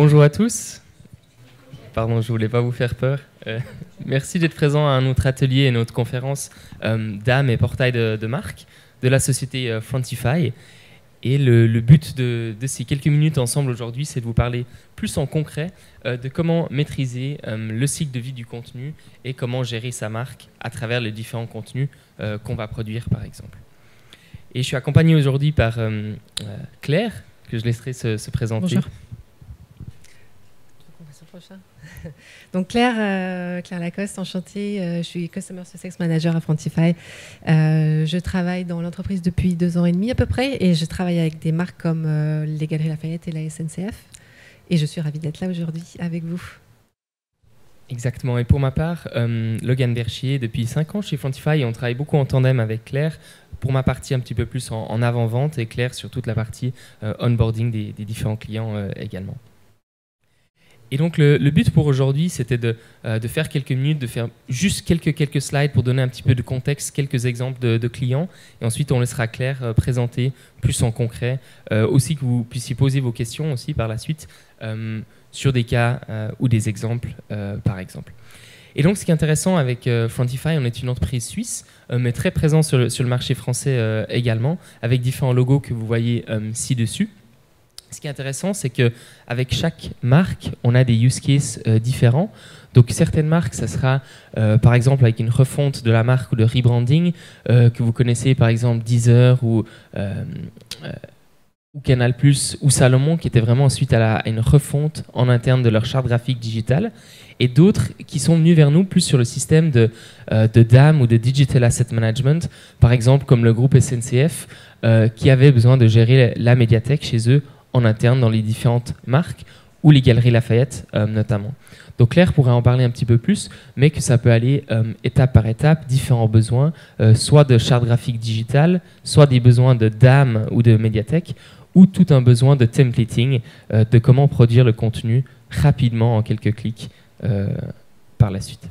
Bonjour à tous. Pardon, je voulais pas vous faire peur. Merci d'être présent à notre atelier et notre conférence d'âme et portail de marque de la société Frontify. Et le but de ces quelques minutes ensemble aujourd'hui, c'est de vous parler plus en concret de comment maîtriser le cycle de vie du contenu et comment gérer sa marque à travers les différents contenus qu'on va produire, par exemple. Et je suis accompagné aujourd'hui par Claire, que je laisserai se présenter. Bonjour. Donc Claire Lacoste, enchantée, je suis Customer Success Manager à Frontify. Je travaille dans l'entreprise depuis 2 ans et demi à peu près et je travaille avec des marques comme les Galeries Lafayette et la SNCF. Et je suis ravie d'être là aujourd'hui avec vous. Exactement. Et pour ma part, Logan Berchier, depuis 5 ans chez Frontify, et on travaille beaucoup en tandem avec Claire. Pour ma partie, un petit peu plus en avant-vente et Claire sur toute la partie onboarding des différents clients également. Et donc le but pour aujourd'hui, c'était de faire quelques minutes, de faire juste quelques slides pour donner un petit peu de contexte, quelques exemples de clients. Et ensuite, on laissera Claire présenter plus en concret. Aussi que vous puissiez poser vos questions aussi par la suite sur des cas ou des exemples, par exemple. Et donc, ce qui est intéressant avec Frontify, on est une entreprise suisse, mais très présente sur le marché français également, avec différents logos que vous voyez ci-dessus. Ce qui est intéressant, c'est qu'avec chaque marque, on a des use cases différents. Donc certaines marques, ça sera par exemple avec une refonte de la marque ou de rebranding que vous connaissez, par exemple Deezer ou Canal+, ou Salomon, qui étaient vraiment suite à une refonte en interne de leur charte graphique digitale. Et d'autres qui sont venus vers nous plus sur le système de DAM ou de Digital Asset Management, par exemple comme le groupe SNCF, qui avait besoin de gérer la médiathèque chez eux en interne dans les différentes marques ou les Galeries Lafayette notamment. Donc Claire pourrait en parler un petit peu plus, mais que ça peut aller étape par étape, différents besoins, soit de charte graphique digitale, soit des besoins de DAM ou de médiathèque, ou tout un besoin de templating, de comment produire le contenu rapidement en quelques clics par la suite.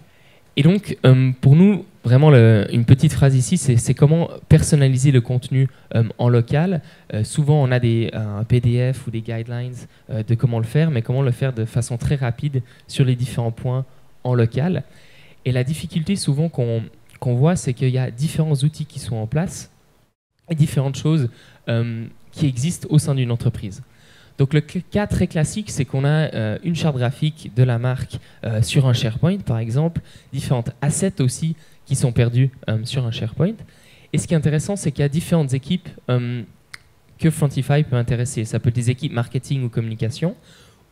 Et donc, pour nous, vraiment, une petite phrase ici, c'est comment personnaliser le contenu en local. Souvent, on a un PDF ou des guidelines de comment le faire, mais comment le faire de façon très rapide sur les différents points en local. Et la difficulté souvent qu'on voit, c'est qu'il y a différents outils qui sont en place et différentes choses qui existent au sein d'une entreprise. Donc le cas très classique, c'est qu'on a une charte graphique de la marque sur un SharePoint, par exemple, différentes assets aussi qui sont perdus sur un SharePoint. Et ce qui est intéressant, c'est qu'il y a différentes équipes que Frontify peut intéresser. Ça peut être des équipes marketing ou communication,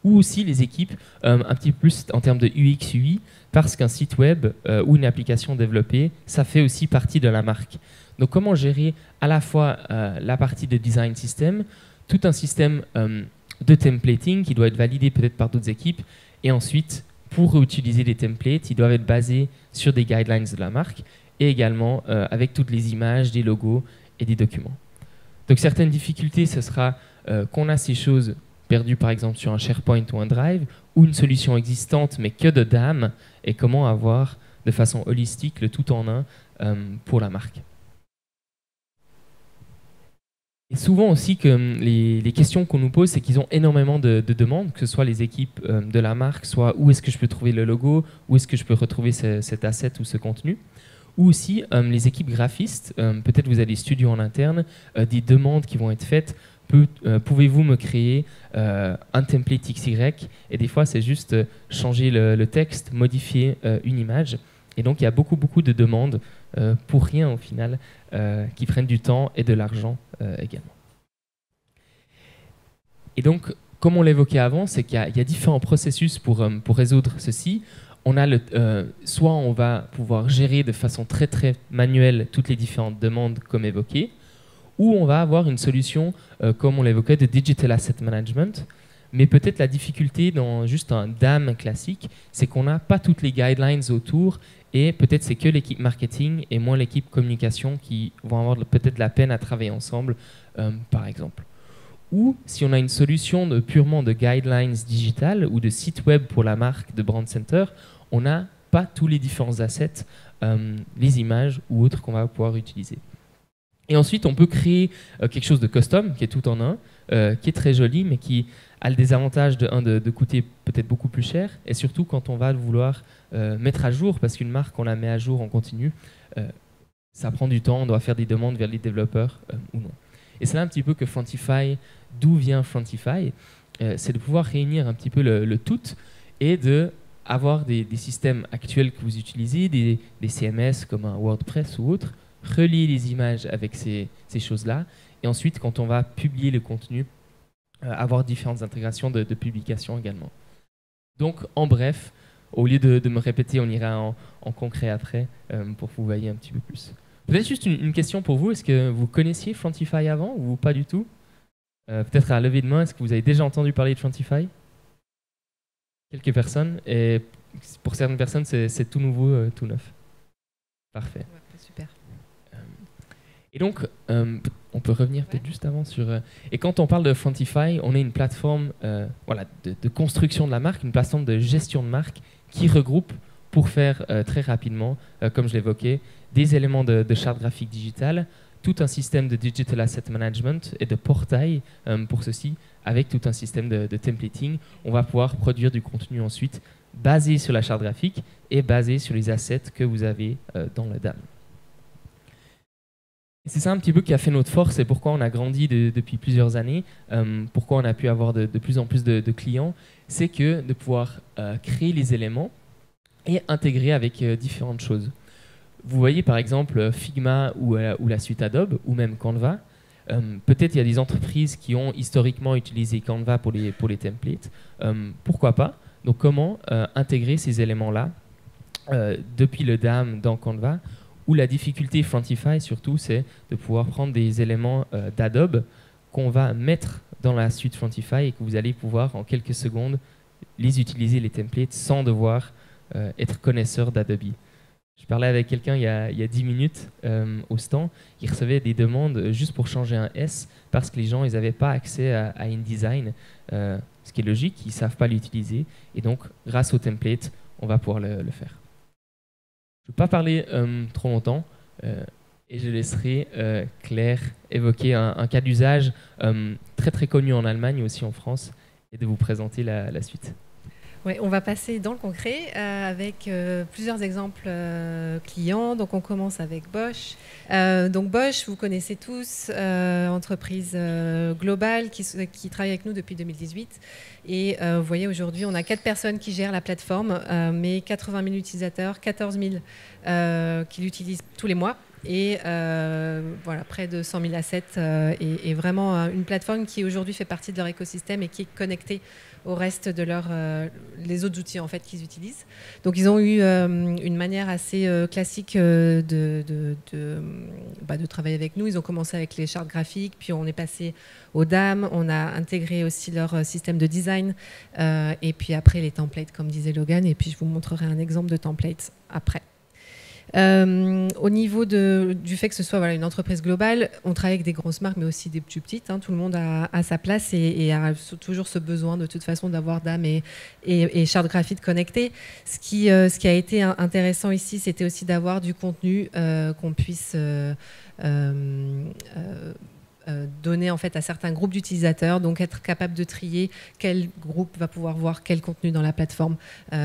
ou aussi les équipes un petit peu plus en termes de UX, UI, parce qu'un site web ou une application développée, ça fait aussi partie de la marque. Donc comment gérer à la fois la partie de design system, tout un système de templating qui doit être validé peut-être par d'autres équipes, et ensuite, pour utiliser des templates, ils doivent être basés sur des guidelines de la marque, et également avec toutes les images, des logos et des documents. Donc certaines difficultés, ce sera qu'on a ces choses perdues par exemple sur un SharePoint ou un Drive, ou une solution existante mais que de DAM, et comment avoir de façon holistique le tout en un pour la marque. Et souvent aussi que les questions qu'on nous pose, c'est qu'ils ont énormément de demandes, que ce soit les équipes de la marque, soit où est-ce que je peux trouver le logo, où est-ce que je peux retrouver cet asset ou ce contenu, ou aussi les équipes graphistes, peut-être vous avez des studios en interne, des demandes qui vont être faites, pouvez-vous me créer un template XY, et des fois c'est juste changer le texte, modifier une image, et donc il y a beaucoup de demandes pour rien au final, qui prennent du temps et de l'argent également. Et donc, comme on l'évoquait avant, c'est qu'il y a différents processus pour résoudre ceci. On a soit on va pouvoir gérer de façon très manuelle toutes les différentes demandes comme évoqué, ou on va avoir une solution, comme on l'évoquait, de Digital Asset Management. Mais peut-être la difficulté dans juste un DAM classique, c'est qu'on n'a pas toutes les guidelines autour, et peut-être c'est que l'équipe marketing et moins l'équipe communication qui vont avoir peut-être la peine à travailler ensemble, par exemple. Ou si on a une solution purement de guidelines digitales ou de site web pour la marque de Brand Center, on n'a pas tous les différents assets, les images ou autres qu'on va pouvoir utiliser. Et ensuite, on peut créer quelque chose de custom, qui est tout en un, qui est très joli, mais qui a le désavantage de coûter peut-être beaucoup plus cher, et surtout quand on va vouloir mettre à jour, parce qu'une marque, on la met à jour en continu, ça prend du temps, on doit faire des demandes vers les développeurs ou non. Et c'est là un petit peu que Frontify, d'où vient Frontify, c'est de pouvoir réunir un petit peu le tout et de avoir des systèmes actuels que vous utilisez, des CMS comme un WordPress ou autre, relier les images avec ces choses-là, et ensuite, quand on va publier le contenu, avoir différentes intégrations de publication également. Donc, en bref, au lieu de me répéter, on ira en concret après pour que vous voyez un petit peu plus. Peut-être juste une question pour vous. Est-ce que vous connaissiez Frontify avant ou pas du tout? Peut-être à lever de main, est-ce que vous avez déjà entendu parler de Frontify? Quelques personnes. Et pour certaines personnes, c'est tout nouveau, tout neuf. Parfait. Ouais, super. Et donc, on peut revenir peut-être juste avant sur... et quand on parle de Frontify, on est une plateforme voilà, de construction de la marque, une plateforme de gestion de marque qui regroupe, pour faire très rapidement, comme je l'évoquais, des éléments de charte graphique digitale, tout un système de Digital Asset Management et de portail pour ceci, avec tout un système de templating. On va pouvoir produire du contenu ensuite basé sur la charte graphique et basé sur les assets que vous avez dans le DAM. C'est ça un petit peu qui a fait notre force et pourquoi on a grandi depuis plusieurs années, pourquoi on a pu avoir de plus en plus de clients, c'est que de pouvoir créer les éléments et intégrer avec différentes choses. Vous voyez par exemple Figma ou la suite Adobe ou même Canva. Peut-être il y a des entreprises qui ont historiquement utilisé Canva pour les templates. Pourquoi pas? Donc comment intégrer ces éléments-là depuis le DAM dans Canva, où la difficulté Frontify surtout c'est de pouvoir prendre des éléments d'Adobe qu'on va mettre dans la suite Frontify et que vous allez pouvoir en quelques secondes les utiliser les templates sans devoir être connaisseur d'Adobe. Je parlais avec quelqu'un il y a 10 minutes au stand, il recevait des demandes juste pour changer un S parce que les gens n'avaient pas accès à InDesign, ce qui est logique, ils ne savent pas l'utiliser. Et donc, grâce au template, on va pouvoir le faire. Je ne vais pas parler trop longtemps et je laisserai Claire évoquer un cas d'usage très très connu en Allemagne et aussi en France et de vous présenter la suite. Ouais, on va passer dans le concret avec plusieurs exemples clients. Donc on commence avec Bosch. Donc Bosch, vous connaissez tous, entreprise globale qui travaille avec nous depuis 2018. Et vous voyez aujourd'hui, on a 4 personnes qui gèrent la plateforme, mais 80 000 utilisateurs, 14 000 qui l'utilisent tous les mois. Et voilà, près de 100 000 assets et vraiment une plateforme qui aujourd'hui fait partie de leur écosystème et qui est connectée au reste de les autres outils en fait qu'ils utilisent. Donc ils ont eu une manière assez classique de travailler avec nous. Ils ont commencé avec les chartes graphiques, puis on est passé aux DAM, on a intégré aussi leur système de design et puis après les templates comme disait Logan, et puis je vous montrerai un exemple de template après. Au niveau du fait que ce soit voilà, une entreprise globale, on travaille avec des grosses marques mais aussi des plus petites, hein. Tout le monde a sa place et a toujours ce besoin de toute façon d'avoir DAM et charte graphique connectée. Ce qui a été intéressant ici, c'était aussi d'avoir du contenu qu'on puisse donner en fait à certains groupes d'utilisateurs, donc être capable de trier quel groupe va pouvoir voir quel contenu dans la plateforme,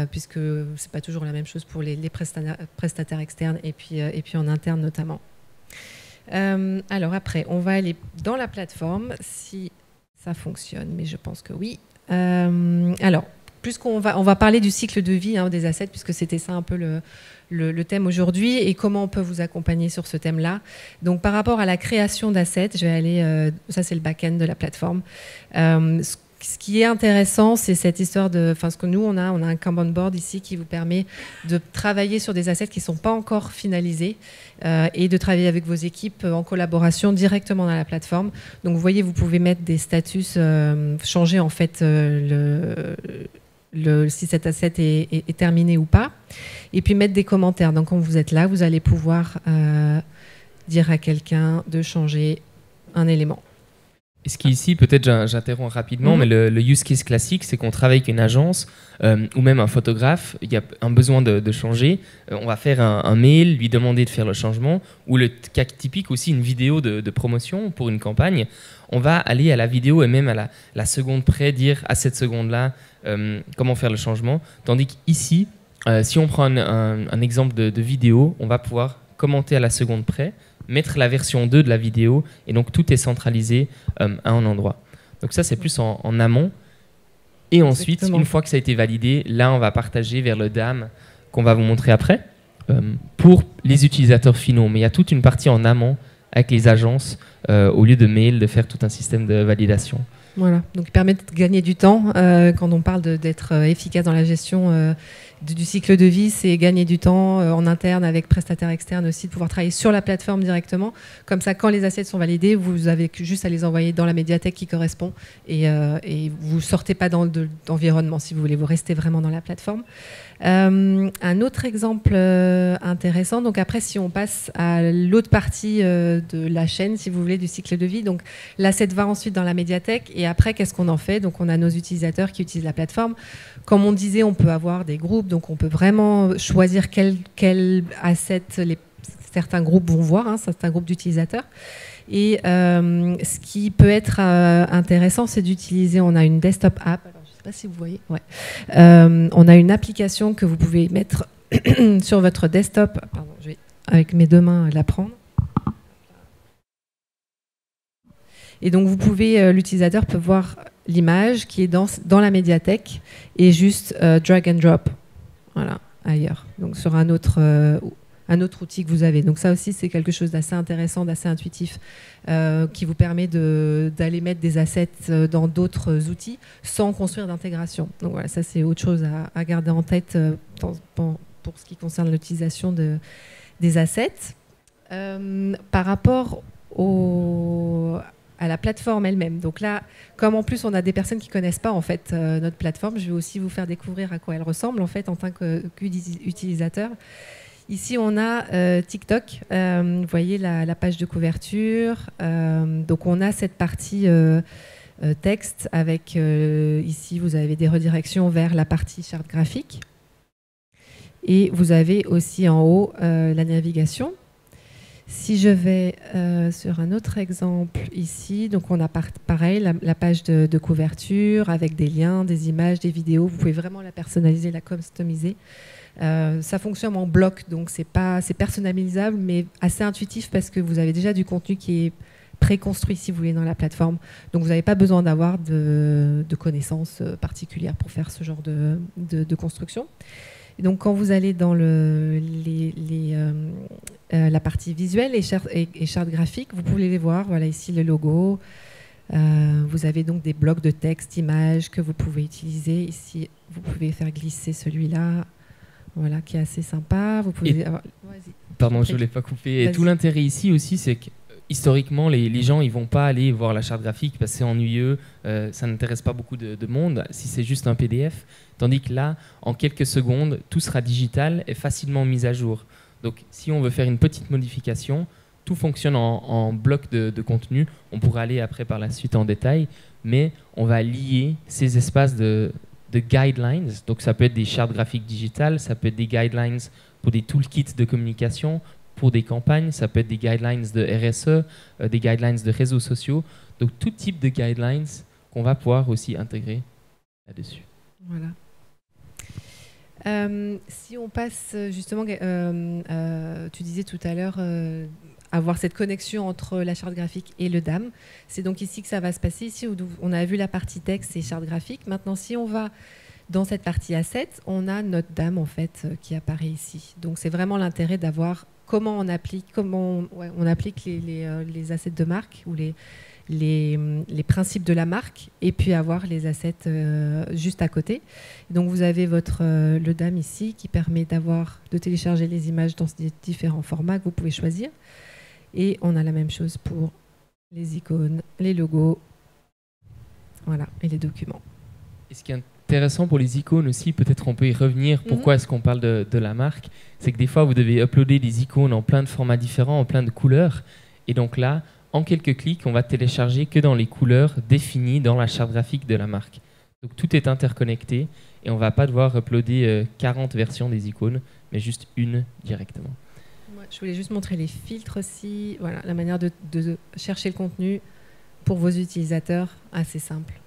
puisque c'est pas toujours la même chose pour les prestataires externes et puis en interne notamment. Alors après, on va aller dans la plateforme si ça fonctionne, mais je pense que oui. Alors, on va parler du cycle de vie des assets, puisque c'était ça un peu le thème aujourd'hui, et comment on peut vous accompagner sur ce thème-là. Donc, par rapport à la création d'assets, je vais aller... ça, c'est le back-end de la plateforme. Ce qui est intéressant, c'est cette histoire de... Enfin, ce que nous, on a un Kanban board ici qui vous permet de travailler sur des assets qui ne sont pas encore finalisés et de travailler avec vos équipes en collaboration directement dans la plateforme. Donc, vous voyez, vous pouvez mettre des statuts, changer en fait si cet asset est terminé ou pas, et puis mettre des commentaires. Donc quand vous êtes là, vous allez pouvoir dire à quelqu'un de changer un élément. Ce qui ici, peut-être j'interromps rapidement, mais le use case classique, c'est qu'on travaille avec une agence ou même un photographe, il y a un besoin de changer, on va faire un mail, lui demander de faire le changement, ou le cas typique aussi, une vidéo de promotion pour une campagne. On va aller à la vidéo et même à la seconde près, dire à cette seconde-là comment faire le changement. Tandis qu'ici, si on prend un exemple de vidéo, on va pouvoir commenter à la seconde près, mettre la version 2 de la vidéo, et donc tout est centralisé à un endroit. Donc ça, c'est plus en amont. Et ensuite, une fois que ça a été validé, là, on va partager vers le DAM qu'on va vous montrer après pour les utilisateurs finaux. Mais il y a toute une partie en amont avec les agences, au lieu de mail, de faire tout un système de validation. Voilà, donc il permet de gagner du temps. Quand on parle d'être efficace dans la gestion du cycle de vie, c'est gagner du temps en interne avec prestataires externes aussi, de pouvoir travailler sur la plateforme directement. Comme ça, quand les assets sont validés, vous avez juste à les envoyer dans la médiathèque qui correspond et vous ne sortez pas dans d'environnement si vous voulez, vous restez vraiment dans la plateforme. Un autre exemple intéressant, donc après si on passe à l'autre partie de la chaîne, si vous voulez, du cycle de vie, donc l'asset va ensuite dans la médiathèque et après qu'est-ce qu'on en fait? Donc on a nos utilisateurs qui utilisent la plateforme. Comme on disait, on peut avoir des groupes, donc on peut vraiment choisir quel asset certains groupes vont voir, certains groupes d'utilisateurs. Et ce qui peut être intéressant, c'est d'utiliser, on a une desktop app. Je ne sais pas si vous voyez. Ouais. On a une application que vous pouvez mettre sur votre desktop. Pardon, je vais avec mes deux mains la prendre. Et donc vous pouvez, l'utilisateur peut voir l'image qui est dans la médiathèque et juste drag and drop, voilà, ailleurs. Donc sur un autre outil que vous avez. Donc ça aussi, c'est quelque chose d'assez intéressant, d'assez intuitif, qui vous permet d'aller mettre des assets dans d'autres outils sans construire d'intégration. Donc voilà, ça c'est autre chose à garder en tête pour ce qui concerne l'utilisation des assets. Par rapport à la plateforme elle-même. Donc là, comme en plus on a des personnes qui ne connaissent pas en fait notre plateforme, je vais aussi vous faire découvrir à quoi elle ressemble en fait en tant qu'utilisateur. Ici, on a TikTok. Vous voyez la page de couverture. Donc, on a cette partie texte avec, ici, vous avez des redirections vers la partie charte graphique. Et vous avez aussi en haut la navigation. Si je vais sur un autre exemple ici, donc on a pareil la page de couverture avec des liens, des images, des vidéos. Vous pouvez vraiment la personnaliser, la customiser. Ça fonctionne en bloc, donc c'est personnalisable, mais assez intuitif parce que vous avez déjà du contenu qui est préconstruit, si vous voulez, dans la plateforme. Donc vous n'avez pas besoin d'avoir de connaissances particulières pour faire ce genre de construction. Et donc quand vous allez dans la partie visuelle et charte graphique, vous pouvez les voir. Voilà ici le logo. Vous avez donc des blocs de texte, images que vous pouvez utiliser. Ici, vous pouvez faire glisser celui-là. Voilà, qui est assez sympa. Vous pouvez avoir... Pardon, je ne voulais pas couper. Et tout l'intérêt ici aussi, c'est que historiquement, les gens ils vont pas aller voir la charte graphique parce que c'est ennuyeux, ça n'intéresse pas beaucoup de monde si c'est juste un PDF. Tandis que là, en quelques secondes, tout sera digital et facilement mis à jour. Donc, si on veut faire une petite modification, tout fonctionne en bloc de contenu. On pourra aller après par la suite en détail, mais on va lier ces espaces de guidelines. Donc, ça peut être des chartes graphiques digitales, ça peut être des guidelines pour des toolkits de communication, pour des campagnes, ça peut être des guidelines de RSE, des guidelines de réseaux sociaux. Donc, tout type de guidelines qu'on va pouvoir aussi intégrer là-dessus. Voilà. Si on passe justement, tu disais tout à l'heure, avoir cette connexion entre la charte graphique et le DAM. C'est donc ici que ça va se passer. Ici, on a vu la partie texte et charte graphique. Maintenant, si on va dans cette partie assets, on a notre DAM en fait qui apparaît ici. Donc, c'est vraiment l'intérêt d'avoir comment on applique les assets de marque ou les principes de la marque et puis avoir les assets juste à côté. Donc vous avez le DAM ici qui permet de télécharger les images dans des différents formats que vous pouvez choisir. Et on a la même chose pour les icônes, les logos, voilà, et les documents. Et ce qui est intéressant pour les icônes aussi, peut-être on peut y revenir, pourquoi est-ce qu'on parle de la marque, c'est que des fois vous devez uploader des icônes en plein de formats différents, en plein de couleurs. Et donc là, en quelques clics, on va télécharger que dans les couleurs définies dans la charte graphique de la marque. Donc tout est interconnecté et on ne va pas devoir uploader 40 versions des icônes, mais juste une directement. Ouais, je voulais juste montrer les filtres aussi, voilà, la manière de chercher le contenu pour vos utilisateurs, assez simple.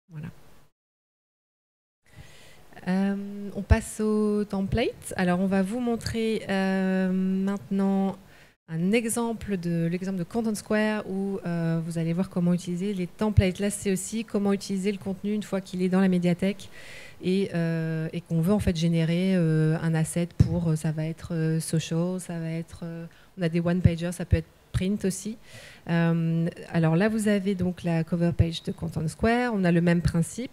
Voilà. On passe au template. Alors on va vous montrer maintenant un exemple de Content Square où vous allez voir comment utiliser les templates. Là, c'est aussi comment utiliser le contenu une fois qu'il est dans la médiathèque et qu'on veut en fait générer un asset pour, ça va être social, ça va être, on a des one-pagers, ça peut être print aussi. Alors là, vous avez donc la cover page de Content Square. On a le même principe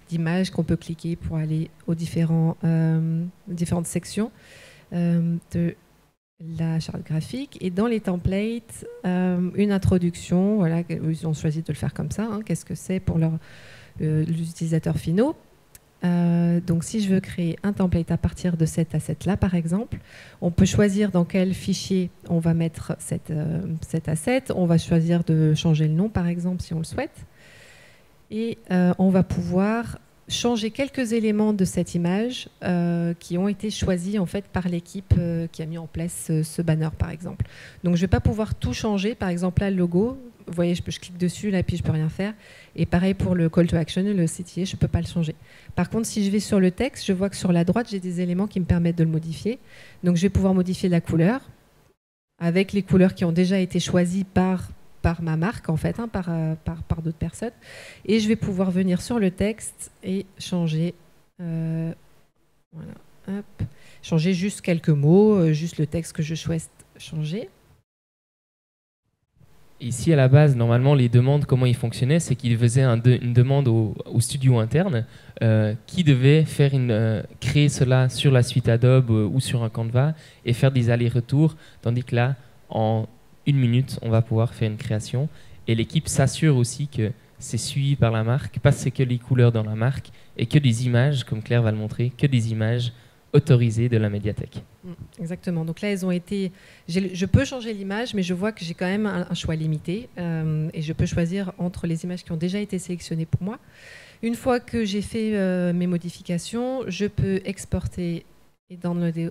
d'images qu'on peut cliquer pour aller aux différentes sections de la charte graphique. Et dans les templates, une introduction. Voilà, ils ont choisi de le faire comme ça. Hein. Qu'est-ce que c'est pour les utilisateurs finaux? Donc si je veux créer un template à partir de cet asset-là, par exemple, on peut choisir dans quel fichier on va mettre cet asset. On va choisir de changer le nom, par exemple, si on le souhaite. Et on va pouvoir changer quelques éléments de cette image qui ont été choisis en fait, par l'équipe qui a mis en place ce banner, par exemple. Donc je ne vais pas pouvoir tout changer. Par exemple, là, le logo, vous voyez, je clique dessus, là, puis je ne peux rien faire. Et pareil pour le call to action, le CTA, je ne peux pas le changer. Par contre, si je vais sur le texte, je vois que sur la droite, j'ai des éléments qui me permettent de le modifier. Donc je vais pouvoir modifier la couleur avec les couleurs qui ont déjà été choisies par ma marque, en fait, hein, par d'autres personnes. Et je vais pouvoir venir sur le texte et changer, voilà, hop, changer juste quelques mots, juste le texte que je souhaite changer. Ici, à la base, normalement, les demandes, comment ils fonctionnaient, c'est qu'ils faisaient une demande au studio interne qui devait créer cela sur la suite Adobe ou sur un Canva et faire des allers-retours, tandis que là, en 1 minute, on va pouvoir faire une création. Et l'équipe s'assure aussi que c'est suivi par la marque, pas c'est que les couleurs dans la marque, et que des images, comme Claire va le montrer, que des images autorisées de la médiathèque. Exactement. Donc là, elles ont été. Je peux changer l'image, mais je vois que j'ai quand même un choix limité, et je peux choisir entre les images qui ont déjà été sélectionnées pour moi. Une fois que j'ai fait mes modifications, je peux exporter et downloader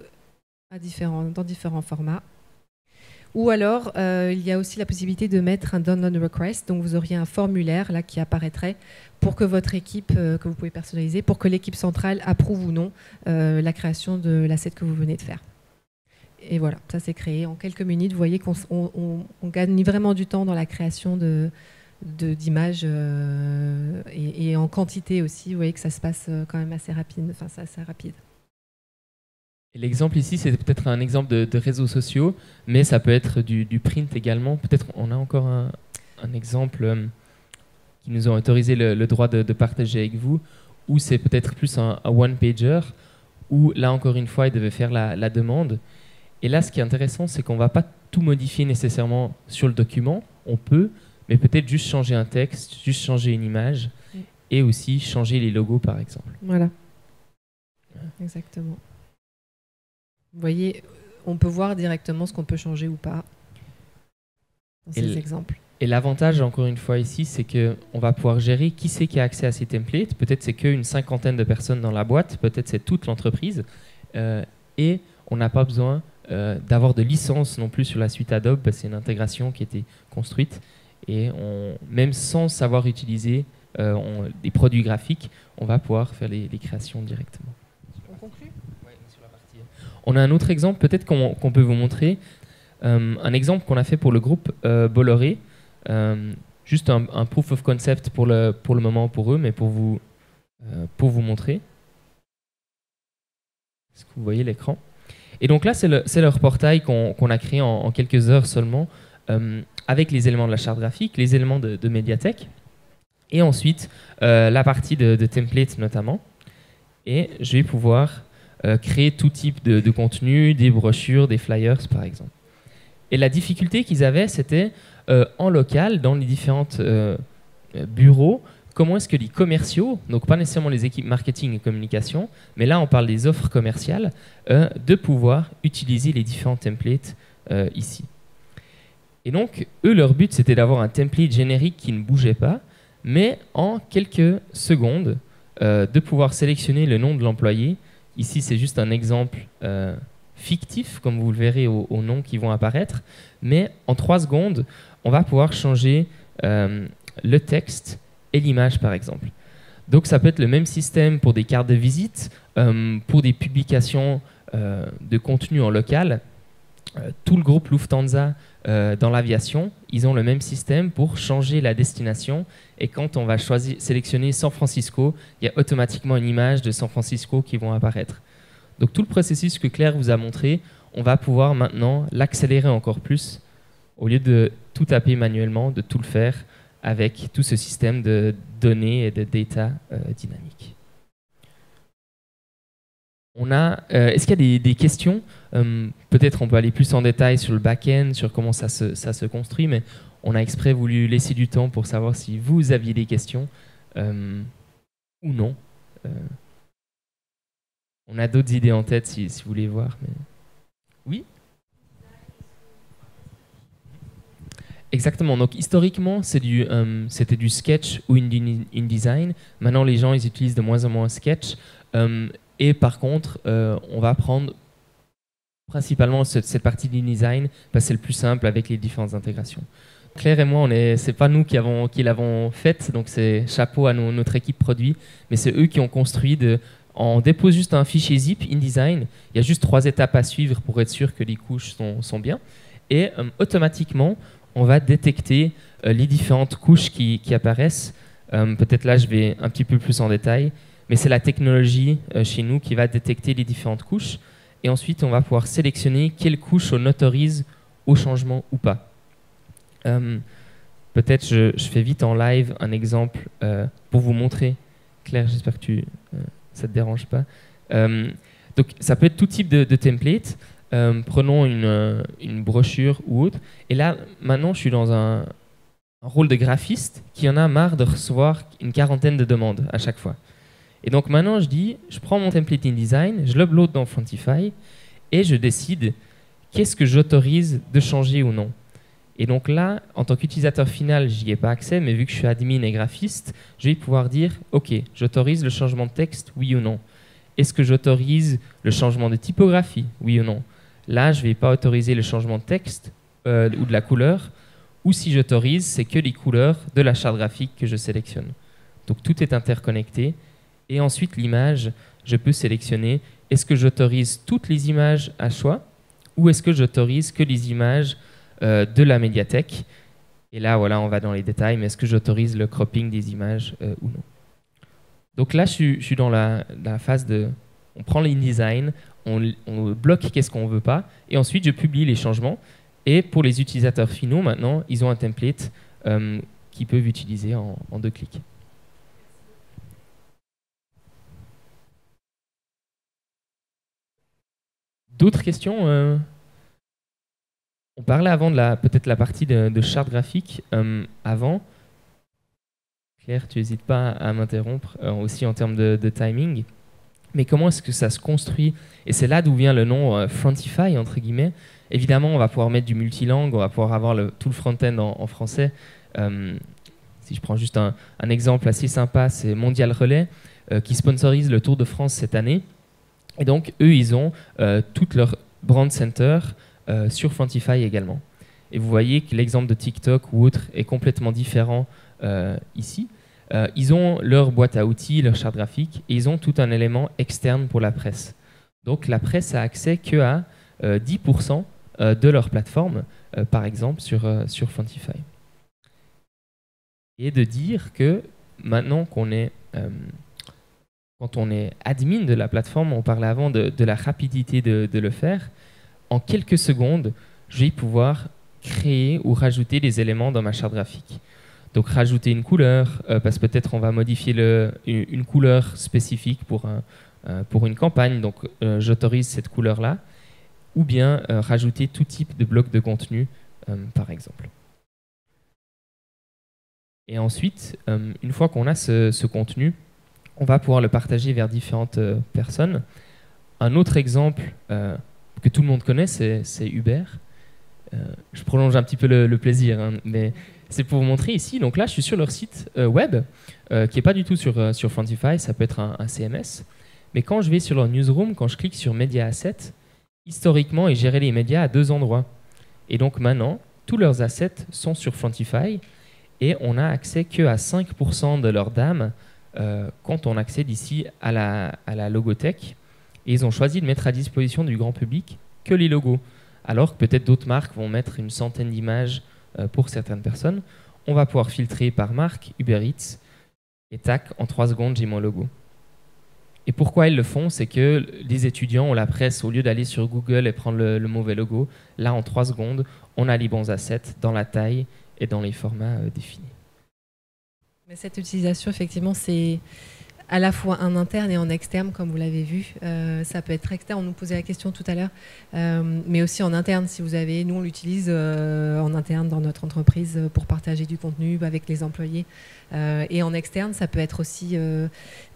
dans différents formats. Ou alors, il y a aussi la possibilité de mettre un download request. Donc, vous auriez un formulaire là, qui apparaîtrait pour que votre équipe, que vous pouvez personnaliser, pour que l'équipe centrale approuve ou non la création de l'asset que vous venez de faire. Et voilà, ça c'est créé en quelques minutes. Vous voyez qu'on gagne vraiment du temps dans la création d'images et en quantité aussi. Vous voyez que ça se passe quand même assez rapide. Enfin, c'est assez rapide. L'exemple ici, c'est peut-être un exemple de réseaux sociaux, mais ça peut être du print également. Peut-être on a encore un exemple qui nous ont autorisé le droit de partager avec vous, où c'est peut-être plus un one-pager, où là encore une fois, ils devaient faire la demande. Et là, ce qui est intéressant, c'est qu'on ne va pas tout modifier nécessairement sur le document. On peut, mais peut-être juste changer un texte, juste changer une image, et aussi changer les logos, par exemple. Voilà, exactement. Vous voyez, on peut voir directement ce qu'on peut changer ou pas dans ces exemples. Et l'avantage, encore une fois ici, c'est qu'on va pouvoir gérer qui c'est qui a accès à ces templates. Peut-être c'est qu'une 50aine de personnes dans la boîte, peut-être c'est toute l'entreprise. Et on n'a pas besoin d'avoir de licence non plus sur la suite Adobe, parce que c'est une intégration qui a été construite. Et même sans savoir utiliser des produits graphiques, on va pouvoir faire les créations directement. On conclut ? On a un autre exemple, peut-être qu'on peut vous montrer. Un exemple qu'on a fait pour le groupe Bolloré. Juste un proof of concept pour le moment pour eux, mais pour vous montrer. Est-ce que vous voyez l'écran? Et donc là, c'est leur portail qu'on a créé en quelques heures seulement, avec les éléments de la charte graphique, les éléments de médiathèque, et ensuite la partie de template notamment. Et je vais pouvoir créer tout type de contenu, des brochures, des flyers par exemple. Et la difficulté qu'ils avaient, c'était en local, dans les différents bureaux, comment est-ce que les commerciaux, donc pas nécessairement les équipes marketing et communication, mais là on parle des offres commerciales, de pouvoir utiliser les différents templates ici. Et donc, eux, leur but, c'était d'avoir un template générique qui ne bougeait pas, mais en quelques secondes, de pouvoir sélectionner le nom de l'employé. Ici, c'est juste un exemple fictif, comme vous le verrez aux noms qui vont apparaître. Mais en 3 secondes, on va pouvoir changer le texte et l'image, par exemple. Donc, ça peut être le même système pour des cartes de visite, pour des publications de contenu en local. Tout le groupe Lufthansa dans l'aviation, ils ont le même système pour changer la destination. Et quand on va sélectionner San Francisco, il y a automatiquement une image de San Francisco qui vont apparaître. Donc tout le processus que Claire vous a montré, on va pouvoir maintenant l'accélérer encore plus. Au lieu de tout taper manuellement, de tout le faire avec tout ce système de données et de data dynamique. Est-ce qu'il y a des questions? Peut-être on peut aller plus en détail sur le back-end, sur comment ça se construit, mais on a exprès voulu laisser du temps pour savoir si vous aviez des questions ou non. On a d'autres idées en tête si vous voulez voir. Mais... Oui? Exactement. Donc historiquement, c'était du Sketch ou InDesign. Maintenant, les gens ils utilisent de moins en moins Sketch. Et par contre, on va prendre principalement cette partie d'InDesign parce que c'est le plus simple avec les différentes intégrations. Claire et moi, c'est pas nous qui l'avons faite, donc c'est chapeau à notre équipe produit, mais c'est eux qui ont construit. On dépose juste un fichier zip InDesign. Il y a juste 3 étapes à suivre pour être sûr que les couches sont bien. Et automatiquement, on va détecter les différentes couches qui apparaissent. Peut-être là, je vais un petit peu plus en détail. Mais c'est la technologie chez nous qui va détecter les différentes couches. Et ensuite, on va pouvoir sélectionner quelle couche on autorise au changement ou pas. Peut-être je fais vite en live un exemple pour vous montrer. Claire, j'espère que ça ne te dérange pas. Donc, ça peut être tout type de template. Prenons une brochure ou autre. Et là, maintenant, je suis dans un rôle de graphiste qui en a marre de recevoir une 40aine de demandes à chaque fois. Et donc maintenant, je prends mon template InDesign, je l'upload dans Frontify et je décide qu'est-ce que j'autorise de changer ou non. Et donc là, en tant qu'utilisateur final, j'y ai pas accès, mais vu que je suis admin et graphiste, je vais pouvoir dire « Ok, j'autorise le changement de texte, oui ou non. Est-ce que j'autorise le changement de typographie, oui ou non. Là, je ne vais pas autoriser le changement de texte ou de la couleur, ou si j'autorise, c'est que les couleurs de la charte graphique que je sélectionne. Donc tout est interconnecté. Et ensuite, l'image, je peux sélectionner est-ce que j'autorise toutes les images à choix ou est-ce que j'autorise que les images de la médiathèque. Et là, voilà, on va dans les détails, mais est-ce que j'autorise le cropping des images ou non. Donc là, je suis dans la phase de... On prend l'InDesign, on bloque qu'est-ce qu'on ne veut pas, et ensuite, je publie les changements. Et pour les utilisateurs finaux, maintenant, ils ont un template qu'ils peuvent utiliser en 2 clics. D'autres questions On parlait avant de peut-être la partie de charte graphique. Avant, Claire, tu n'hésites pas à m'interrompre, aussi en termes de timing. Mais comment est-ce que ça se construit? Et c'est là d'où vient le nom Frontify, entre guillemets. Évidemment, on va pouvoir mettre du multilangue, on va pouvoir avoir tout le front-end en français. Si je prends juste un exemple assez sympa, c'est Mondial Relais, qui sponsorise le Tour de France cette année. Et donc, eux, ils ont toute leur brand center sur Frontify également. Et vous voyez que l'exemple de TikTok ou autre est complètement différent ici. Ils ont leur boîte à outils, leur charte graphique, et ils ont tout un élément externe pour la presse. Donc, la presse a accès qu'à 10% de leur plateforme, par exemple, sur Frontify. Et de dire que maintenant qu'on est... quand on est admin de la plateforme, on parlait avant de la rapidité de le faire, en quelques secondes, je vais pouvoir créer ou rajouter des éléments dans ma charte graphique. Donc rajouter une couleur, parce que peut-être on va modifier une couleur spécifique pour une campagne, donc j'autorise cette couleur-là, ou bien rajouter tout type de bloc de contenu, par exemple. Et ensuite, une fois qu'on a ce contenu, on va pouvoir le partager vers différentes personnes. Un autre exemple que tout le monde connaît, c'est Uber. Je prolonge un petit peu le plaisir, hein, mais c'est pour vous montrer ici. Donc là, je suis sur leur site web, qui n'est pas du tout sur Frontify, ça peut être un CMS. Mais quand je vais sur leur newsroom, quand je clique sur Media Assets, historiquement, ils géraient les médias à 2 endroits. Et donc maintenant, tous leurs assets sont sur Frontify et on n'a accès qu'à 5% de leur DAM quand on accède ici à la logothèque. Et ils ont choisi de mettre à disposition du grand public que les logos. Alors que peut-être d'autres marques vont mettre une centaine d'images pour certaines personnes. On va pouvoir filtrer par marque, Uber Eats, et tac, en 3 secondes, j'ai mon logo. Et pourquoi ils le font? C'est que les étudiants ou la presse, au lieu d'aller sur Google et prendre le mauvais logo, là, en 3 secondes, on a les bons assets dans la taille et dans les formats définis. Mais cette utilisation, effectivement, c'est à la fois en interne et en externe, comme vous l'avez vu. Ça peut être externe, on nous posait la question tout à l'heure, mais aussi en interne, si vous avez. Nous, on l'utilise en interne dans notre entreprise pour partager du contenu avec les employés. Et en externe, ça peut être aussi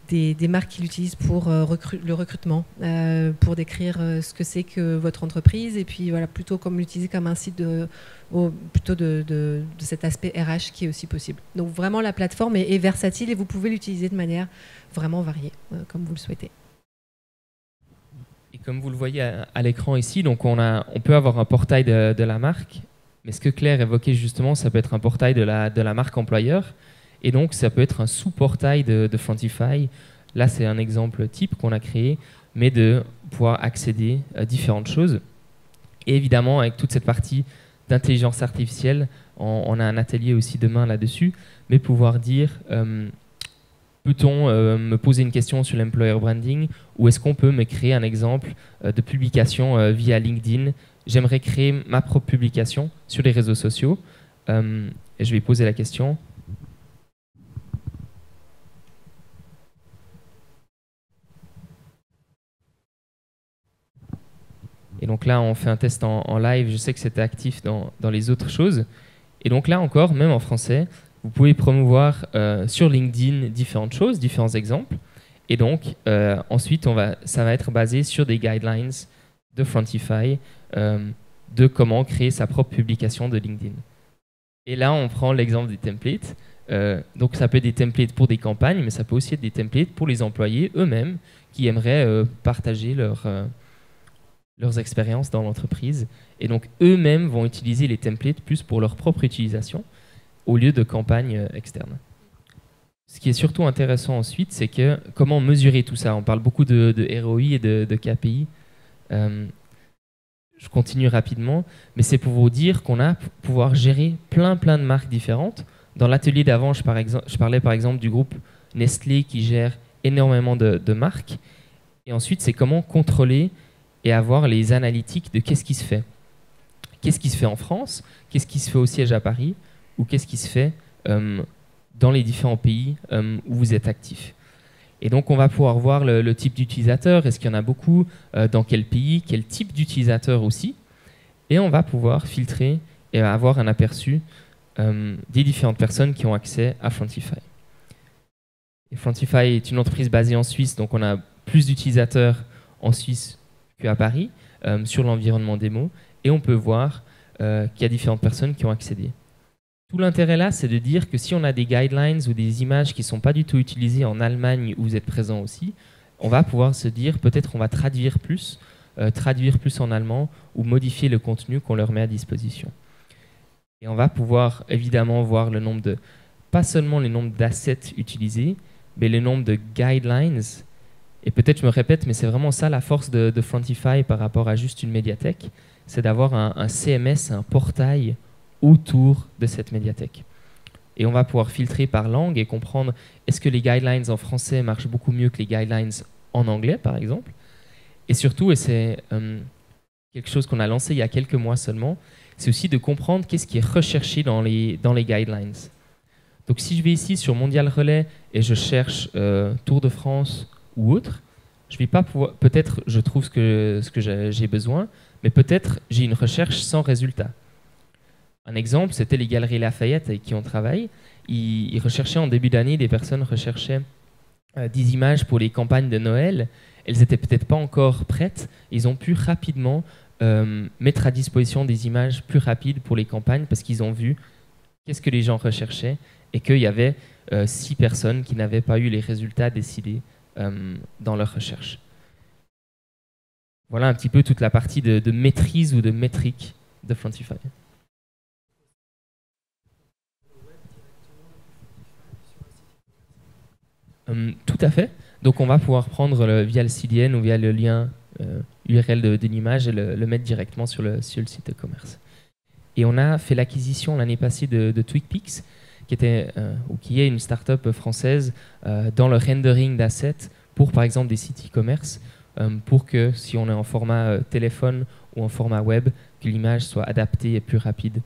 des marques qui l'utilisent pour le recrutement, pour décrire ce que c'est que votre entreprise, et puis voilà, plutôt comme l'utiliser comme un site plutôt de cet aspect RH qui est aussi possible. Donc vraiment, la plateforme est versatile et vous pouvez l'utiliser de manière vraiment variée, comme vous le souhaitez. Et comme vous le voyez à l'écran ici, donc on peut avoir un portail de la marque, mais ce que Claire évoquait justement, ça peut être un portail de la marque employeur. Et donc, ça peut être un sous-portail de Frontify. Là, c'est un exemple type qu'on a créé, mais de pouvoir accéder à différentes choses. Et évidemment, avec toute cette partie d'intelligence artificielle, on a un atelier aussi demain là-dessus, mais pouvoir dire, peut-on me poser une question sur l'employer branding, ou est-ce qu'on peut me créer un exemple de publication via LinkedIn? J'aimerais créer ma propre publication sur les réseaux sociaux. Et je vais poser la question. Et donc là, on fait un test en live. Je sais que c'était actif dans les autres choses. Et donc là encore, même en français, vous pouvez promouvoir sur LinkedIn différentes choses, différents exemples. Et donc, ensuite, ça va être basé sur des guidelines de Frontify de comment créer sa propre publication de LinkedIn. Et là, on prend l'exemple des templates. Donc, ça peut être des templates pour des campagnes, mais ça peut aussi être des templates pour les employés eux-mêmes qui aimeraient partager leurs expériences dans l'entreprise. Et donc, eux-mêmes vont utiliser les templates plus pour leur propre utilisation au lieu de campagnes externes. Ce qui est surtout intéressant ensuite, c'est que comment mesurer tout ça. On parle beaucoup de ROI et de KPI. Je continue rapidement, mais c'est pour vous dire qu'on a pouvoir gérer plein de marques différentes. Dans l'atelier d'avant, je parlais par exemple du groupe Nestlé qui gère énormément de marques. Et ensuite, c'est comment contrôler et avoir les analytiques de qu'est-ce qui se fait. Qu'est-ce qui se fait en France, qu'est-ce qui se fait au siège à Paris, ou qu'est-ce qui se fait dans les différents pays où vous êtes actif. Et donc, on va pouvoir voir le type d'utilisateur, est-ce qu'il y en a beaucoup, dans quel pays, quel type d'utilisateur aussi. Et on va pouvoir filtrer et avoir un aperçu des différentes personnes qui ont accès à Frontify. Et Frontify est une entreprise basée en Suisse, donc on a plus d'utilisateurs en Suisse qu'à Paris, sur l'environnement démo. Et on peut voir qu'il y a différentes personnes qui ont accédé. Tout l'intérêt là, c'est de dire que si on a des guidelines ou des images qui ne sont pas du tout utilisées en Allemagne où vous êtes présent aussi, on va pouvoir se dire peut-être on va traduire plus en allemand ou modifier le contenu qu'on leur met à disposition. Et on va pouvoir évidemment voir le nombre pas seulement le nombre d'assets utilisés, mais le nombre de guidelines. Et peut-être je me répète, mais c'est vraiment ça la force de Frontify par rapport à juste une médiathèque, c'est d'avoir un CMS, un portail autour de cette médiathèque. Et on va pouvoir filtrer par langue et comprendre est-ce que les guidelines en français marchent beaucoup mieux que les guidelines en anglais, par exemple. Et surtout, et c'est quelque chose qu'on a lancé il y a quelques mois seulement, c'est aussi de comprendre qu'est-ce qui est recherché dans les guidelines. Donc si je vais ici sur Mondial Relais et je cherche Tour de France ou autre, je vais pas pouvoir, peut-être je trouve ce que j'ai besoin, mais peut-être j'ai une recherche sans résultat. Un exemple, c'était les Galeries Lafayette avec qui on travaille. Ils recherchaient en début d'année, des personnes recherchaient 10 images pour les campagnes de Noël. Elles n'étaient peut-être pas encore prêtes. Ils ont pu rapidement mettre à disposition des images plus rapides pour les campagnes parce qu'ils ont vu qu'est-ce que les gens recherchaient et qu'il y avait 6 personnes qui n'avaient pas eu les résultats décidés dans leur recherche. Voilà un petit peu toute la partie de maîtrise ou de métrique de Frontify. Tout à fait. Donc on va pouvoir prendre via le CDN ou via le lien URL de l'image et le mettre directement sur le site de commerce. Et on a fait l'acquisition l'année passée de TwigPix, qui est une start-up française dans le rendering d'assets pour par exemple des sites e-commerce, pour que si on est en format téléphone ou en format web, que l'image soit adaptée et plus rapide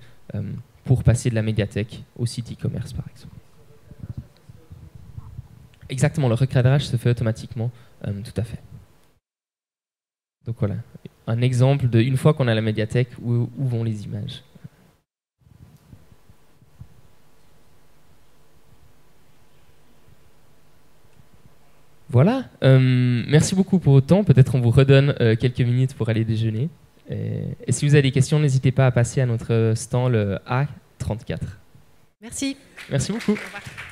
pour passer de la médiathèque au site e-commerce par exemple. Exactement, le recadrage se fait automatiquement, tout à fait. Donc voilà, un exemple de une fois qu'on a la médiathèque, où vont les images. Voilà, merci beaucoup pour votre temps. Peut-être on vous redonne quelques minutes pour aller déjeuner. Et si vous avez des questions, n'hésitez pas à passer à notre stand, le A34. Merci. Merci beaucoup. Au revoir.